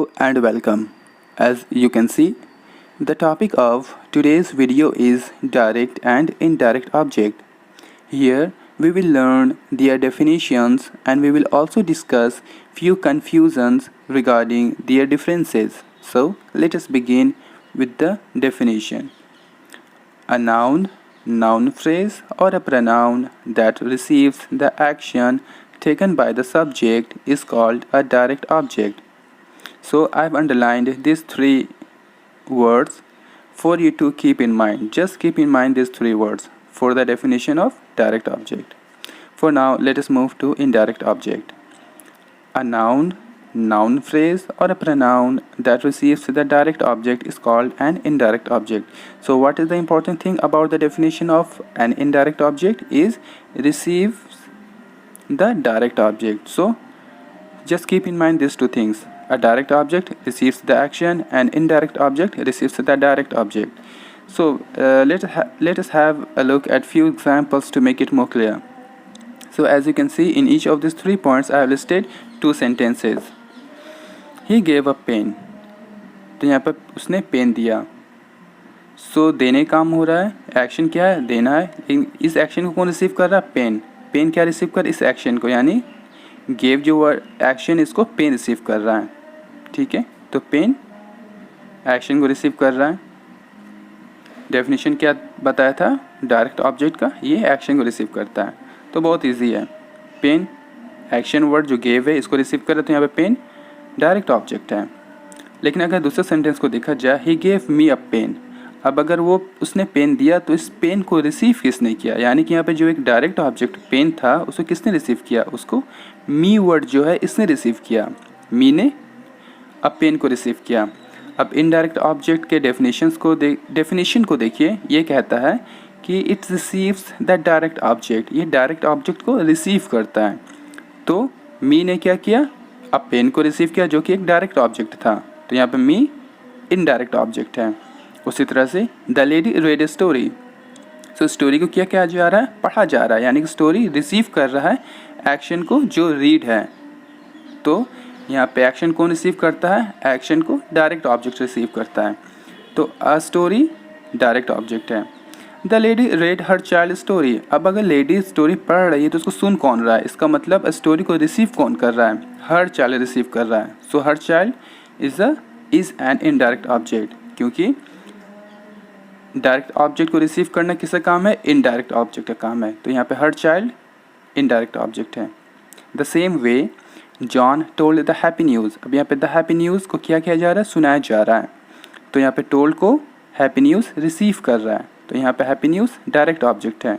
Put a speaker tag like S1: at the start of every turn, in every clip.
S1: Hello and welcome. As you can see, the topic of today's video is direct and indirect object. Here we will learn their definitions and we will also discuss few confusions regarding their differences. So let us begin with the definition. A noun phrase or a pronoun that receives the action taken by the subject is called a direct object. So I've underlined these three words for you to keep in mind. Just keep in mind these three words for the definition of direct object. For now, let us move to indirect object. A noun phrase or a pronoun that receives the direct object is called an indirect object. So what is the important thing about the definition of an indirect object is receives the direct object. So just keep in mind these two things. A direct object receives the action and indirect object receives the direct object. So let us have a look at few examples to make it more clear. So as you can see, in each of these 3 points I have listed 2 sentences. He gave a pen. तो यहाँ पर उसने pen दिया. सो देने काम हो रहा है. एक्शन क्या है? देना है. इस एक्शन को कौन रिसीव कर रहा है? पेन. पेन क्या रिसीव कर इस एक्शन को, यानी गेव जो वर्ड एक्शन इसको पेन रिसीव कर रहा है. ठीक है, तो पेन एक्शन को रिसीव कर रहा है. डेफिनेशन क्या बताया था डायरेक्ट ऑब्जेक्ट का? ये एक्शन को रिसीव करता है. तो बहुत इजी है. पेन एक्शन वर्ड जो गेव है इसको रिसीव कर रहा है, तो यहाँ पे पेन डायरेक्ट ऑब्जेक्ट है. लेकिन अगर दूसरे सेंटेंस को देखा जाए, he gave me a pen. अब अगर वो उसने पेन दिया तो इस पेन को रिसीव किसने किया? यानी कि यहाँ पे जो एक डायरेक्ट ऑब्जेक्ट पेन था उसको किसने रिसीव किया? उसको मी वर्ड जो है इसने रिसीव किया. मी ने अब पेन को रिसीव किया. अब इनडायरेक्ट ऑब्जेक्ट के डेफिनेशन को देखिए. ये कहता है कि it receives the direct object. ये डायरेक्ट ऑब्जेक्ट को रिसीव करता है. तो मी ने क्या किया? अब पेन को रिसीव किया जो कि एक डायरेक्ट ऑब्जेक्ट था. तो यहाँ पे मी इनडायरेक्ट ऑब्जेक्ट है. उसी तरह से the lady red a story. So story को क्या किया जा रहा है? पढ़ा जा रहा है. यानी कि स्टोरी रिसीव कर रहा है एक्शन को जो रीड है. तो यहाँ पे एक्शन कौन रिसीव करता है? एक्शन को डायरेक्ट ऑब्जेक्ट रिसीव करता है. तो अ स्टोरी डायरेक्ट ऑब्जेक्ट है. The lady read her child story. अब अगर लेडी स्टोरी पढ़ रही है तो उसको सुन कौन रहा है? इसका मतलब स्टोरी को रिसीव कौन कर रहा है? हर चाइल्ड रिसीव कर रहा है. So her child is an indirect object, क्योंकि डायरेक्ट ऑब्जेक्ट को रिसीव करना किसका काम है? इनडायरेक्ट ऑब्जेक्ट का काम है. तो यहाँ पे हर चाइल्ड इनडायरेक्ट ऑब्जेक्ट है. The same way John told the happy news. अब यहाँ पे द हैप्पी न्यूज़ को क्या किया जा रहा है? सुनाया जा रहा है. तो यहाँ पे टोल्ड को हैप्पी न्यूज़ रिसीव कर रहा है. तो यहाँ पे हैप्पी न्यूज़ डायरेक्ट ऑब्जेक्ट है.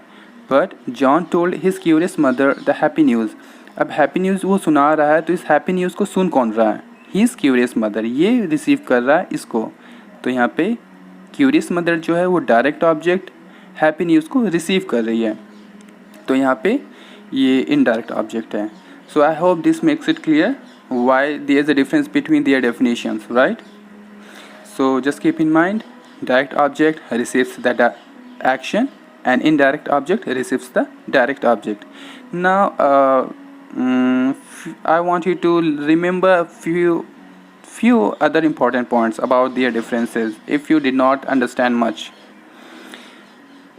S1: But John told his curious mother the happy news. अब हैप्पी न्यूज़ वो सुना रहा है, तो इस हैप्पी न्यूज़ को सुन कौन रहा है? His curious mother. ये रिसीव कर रहा है इसको. तो यहाँ पे क्यूरियस मदर जो है वो डायरेक्ट ऑब्जेक्ट हैप्पी न्यूज़ को रिसीव कर रही है. तो यहाँ पे ये इनडायरेक्ट ऑब्जेक्ट है. So I hope this makes it clear why there is a difference between their definitions, right? So just keep in mind, direct object receives the action and indirect object receives the direct object. Now I want you to remember a few other important points about their differences if you did not understand much.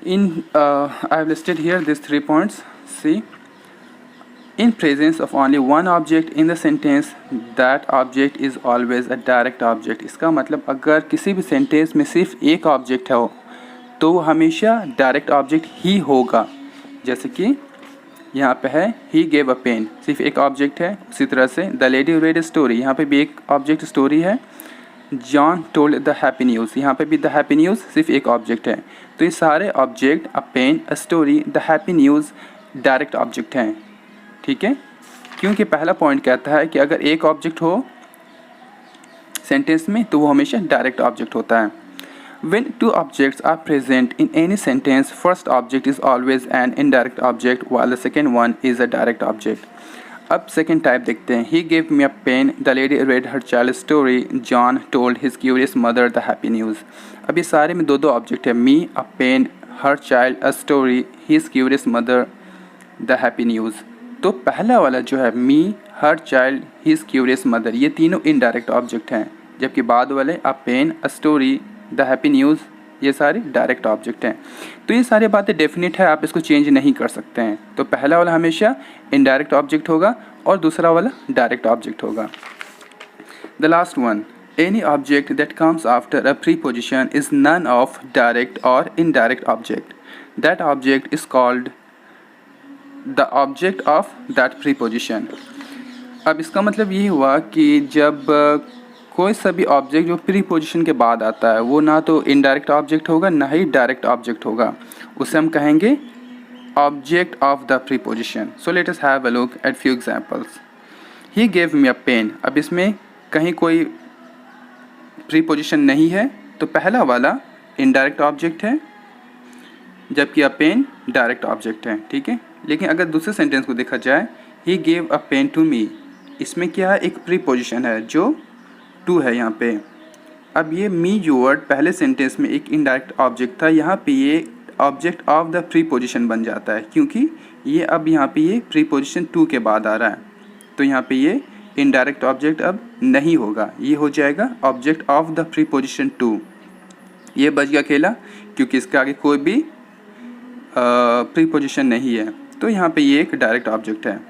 S1: I have listed here these 3 points. See, in presence of only one object in the sentence, that object is always a direct object. इसका मतलब अगर किसी भी sentence में सिर्फ एक object हो तो वो हमेशा डायरेक्ट ऑब्जेक्ट ही होगा. जैसे कि यहाँ पे है ही गेव अ पेन, सिर्फ एक ऑब्जेक्ट है. उसी तरह से the lady red a story, यहाँ पे भी एक ऑब्जेक्ट स्टोरी है. John told the happy news, यहाँ पे भी द हैप्पी न्यूज़ सिर्फ एक ऑब्जेक्ट है. तो ये सारे object a pen, a story, the happy news direct object हैं. ठीक है, क्योंकि पहला पॉइंट कहता है कि अगर एक ऑब्जेक्ट हो सेंटेंस में तो वो हमेशा डायरेक्ट ऑब्जेक्ट होता है. When two objects are present in any sentence, first object is always an indirect object while the second one is a direct object. अब सेकेंड टाइप देखते हैं. He gave me a pen, the lady read her child's story, John told his curious mother the happy news. अब ये सारे में दो object है. Me, a pen, her child, a story, his curious mother, the happy news. तो पहला वाला जो है me, her child, his curious mother, ये तीनों इनडायरेक्ट ऑब्जेक्ट हैं, जबकि बाद वाले a pen, a story, the happy news, ये सारे डायरेक्ट ऑब्जेक्ट हैं। तो ये सारी बातें डेफिनेट है, आप इसको चेंज नहीं कर सकते हैं। तो पहला वाला हमेशा इनडायरेक्ट ऑब्जेक्ट होगा और दूसरा वाला डायरेक्ट ऑब्जेक्ट होगा। The last one, any object that comes after a preposition is none of direct or indirect object. That object is called the object of that preposition. अब इसका मतलब ये हुआ कि जब कोई सा भी ऑब्जेक्ट जो प्रीपोजिशन के बाद आता है वो ना तो इनडायरेक्ट ऑब्जेक्ट होगा ना ही डायरेक्ट ऑब्जेक्ट होगा, उसे हम कहेंगे object of the preposition. So let us have a look at few examples. He gave me a pen. अब इसमें कहीं कोई प्रीपोजिशन नहीं है तो पहला वाला इनडायरेक्ट ऑब्जेक्ट है, जबकि अ पेन डायरेक्ट ऑब्जेक्ट है. ठीक है, लेकिन अगर दूसरे सेंटेंस को देखा जाए, he gave a pen to me, इसमें क्या है, एक प्रीपोजिशन है जो टू है यहाँ पे. अब ये मी जो वर्ड पहले सेंटेंस में एक इनडायरेक्ट ऑब्जेक्ट था, यहाँ पे ये ऑब्जेक्ट ऑफ द प्रीपोजिशन बन जाता है, क्योंकि ये अब यहाँ पे ये प्रीपोजिशन टू के बाद आ रहा है. तो यहाँ पे ये इनडायरेक्ट ऑब्जेक्ट अब नहीं होगा, ये हो जाएगा object of the preposition to. ये बच गया अकेला क्योंकि इसके आगे कोई भी प्रीपोजिशन नहीं है, तो यहाँ पे ये एक डायरेक्ट ऑब्जेक्ट है.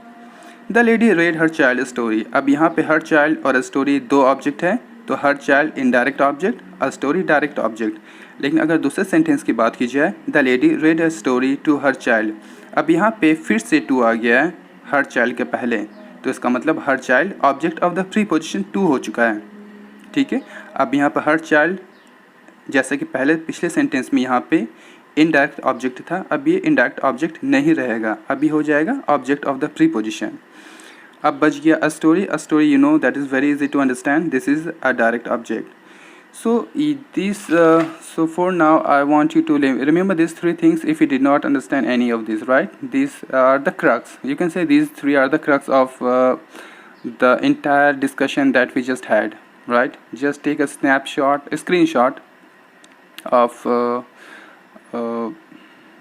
S1: The lady read her child story. अब यहाँ पे हर चाइल्ड और स्टोरी दो ऑब्जेक्ट है, तो her child indirect object, a story direct object. लेकिन अगर दूसरे सेंटेंस की बात की जाए, the lady read a story to her child, अब यहाँ पे फिर से टू आ गया है हर चाइल्ड के पहले, तो इसका मतलब her child object of the preposition to हो चुका है. ठीक है, अब यहाँ पर हर चाइल्ड जैसे कि पहले पिछले सेंटेंस में यहाँ पे इनडायरेक्ट ऑब्जेक्ट था, अब ये इनडायरेक्ट ऑब्जेक्ट नहीं रहेगा, अभी हो जाएगा ऑब्जेक्ट ऑफ द प्रीपोजिशन. अब बच गया a story. A story you know that is very easy to understand, this is a direct object. So for now I want you to remember these three things if you did not understand any of these, right? These are the crux, you can say these three are the crux of the entire discussion that we just had, right? Just take a snapshot, a screenshot of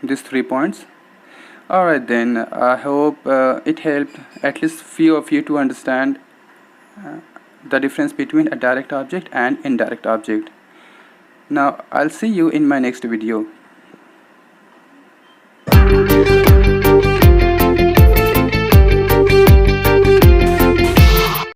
S1: these 3 points. Alright then, I hope it helped at least few of you to understand the difference between a direct object and indirect object. Now I'll see you in my next video.